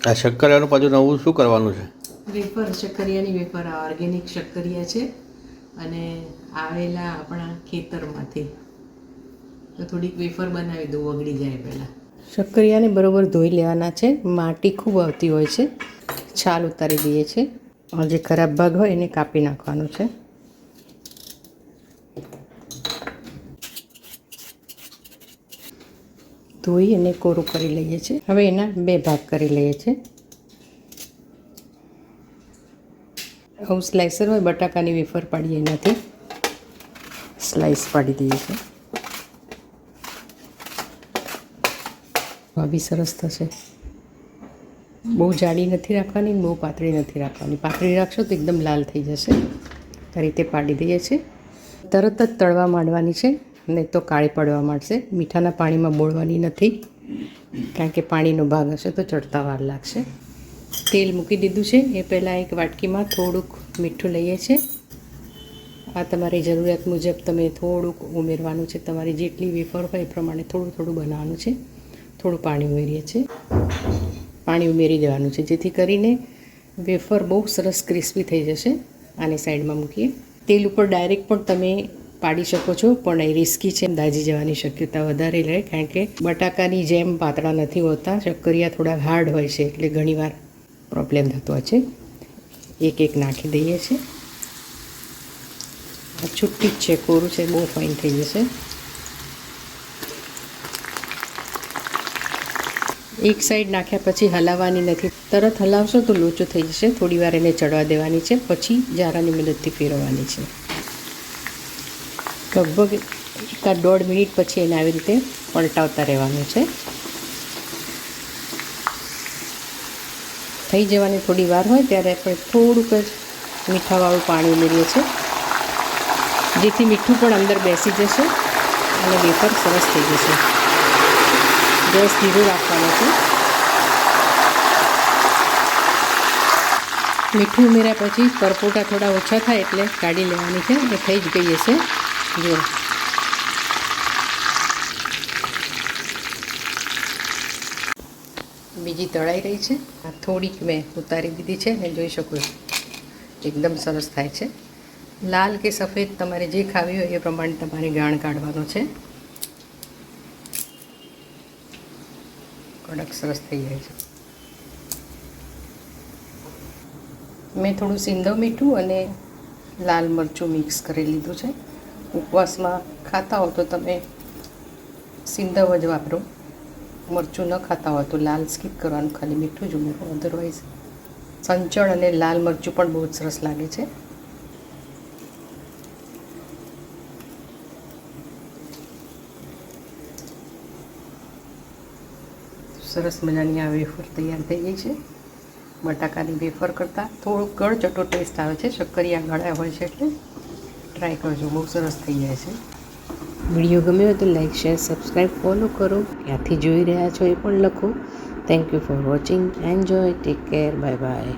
આ શક્કરિયાનું પાછું નવું શું કરવાનું છે? વેફર, શક્કરિયાની વેફર. આ ઓર્ગેનિક શક્કરિયા છે અને આવેલા આપણા ખેતરમાંથી. તો થોડીક વેફર બનાવી દઉં, ઓગળી જાય પહેલાં. શક્કરિયાને બરાબર ધોઈ લેવાના છે. માટી ખૂબ આવતી હોય છે. છાલ ઉતારી દઈએ છીએ. જે ખરાબ ભાગ હોય એને કાપી નાખવાનો છે. ધોઈ અને કોરું કરી લઈએ છીએ. હવે એના 2 ભાગ કરી લઈએ છીએ. આવું સ્લાઇસર હોય, બટાકાની વેફર પાડીએ એનાથી સ્લાઇસ પાડી દઈએ છીએ. આ બી સરસ થશે. બહુ જાડી નથી રાખવાની, બહુ પાતળી નથી રાખવાની. પાતળી રાખશો તો એકદમ લાલ થઈ જશે. આ રીતે પાડી દઈએ છીએ. તરત જ તળવા માંડવાની છે, નહીં તો કાળી પડવા માંડશે. મીઠાના પાણીમાં બોળવાની નથી, કારણ કે પાણીનો ભાગ હશે તો ચડતા વાર લાગશે. તેલ મૂકી દીધું છે. એ પહેલાં એક વાટકીમાં થોડુંક મીઠું લઈએ છીએ. આ તમારી જરૂરિયાત મુજબ તમે થોડુંક ઉમેરવાનું છે. તમારી જેટલી વેફર હોય એ પ્રમાણે થોડું થોડું બનાવવાનું છે. થોડું પાણી ઉમેરીએ છીએ. પાણી ઉમેરી દેવાનું છે, જેથી કરીને વેફર બહુ સરસ ક્રિસ્પી થઈ જશે. આને સાઈડમાં મૂકીએ. તેલ ઉપર ડાયરેક્ટ પણ તમે પાડી શકો છો, પણ એ રિસ્કી છે. દાજી જવાની શક્યતા વધારે રહે, કારણ કે બટાકાની જેમ પાતળા નથી હોતા. શક્કરિયા થોડા હાર્ડ હોય છે, એટલે ઘણીવાર પ્રોબ્લેમ થતો હોય છે. એક એક નાખી દઈએ છીએ. છૂટી જ છે, કોરું છે, બહુ ફાઇન થઈ જશે. એક સાઈડ નાખ્યા પછી હલાવવાની નથી. તરત હલાવશો તો લોચો થઈ જશે. થોડી વાર એને ચડવા દેવાની છે, પછી જારાની મદદથી ફેરવવાની છે. લગભગ 1-1.5 મિનિટ પછી એને આવી રીતે પલટાવતા રહેવાનું છે. થઈ જવાની થોડી વાર હોય ત્યારે આપણે થોડુંક જ મીઠાવાળું પાણી ઉમેરીએ છીએ, જેથી મીઠું પણ અંદર બેસી જશે અને વેફર સરસ થઈ જશે. ગેસ ધીરો રાખવાનો છે. મીઠું ઉમેર્યા પછી પરપોટા થોડા ઓછા થાય એટલે કાઢી લેવાની છે. એ થઈ જ ગઈ હશે. જુઓ, બીજી તળાઈ રહી છે. થોડીક મેં ઉતારી દીધી છે અને જોઈ શકો છો એકદમ સરસ થાય છે. લાલ કે સફેદ તમારે જે ખાવી હોય એ પ્રમાણે તમારે ગાણ કાઢવાનો છે. કડક સરસ થઈ જાય છે. મેં થોડું સિંધવ મીઠું અને લાલ મરચું મિક્સ કરી લીધું છે. ઉપવાસમાં ખાતા હો તો તમે સિંધવ જ વાપરો. મરચું ન ખાતા હોય તો લાલ સ્કીપ કરવાનું, ખાલી મીઠું જ ઉમેરો. અધરવાઇઝ સંચળ અને લાલ મરચું પણ બહુ જ સરસ લાગે છે. સરસ મજાની આ વેફર તૈયાર થઈ ગઈ છે. બટાકાની વેફર કરતાં થોડુંક ગળચટો ટેસ્ટ આવે છે. શક્કરિયા ગળ્યા હોય છે એટલે ટ્રાય કરજો, બહુ સરસ થઈ જાય છે. વિડીયો ગમ્યો હોય તો લાઈક, શેર, સબસ્ક્રાઈબ, ફોલો કરો. ક્યાંથી જોઈ રહ્યા છો એ પણ લખો. Thank you for watching. Enjoy. Take care. Bye bye.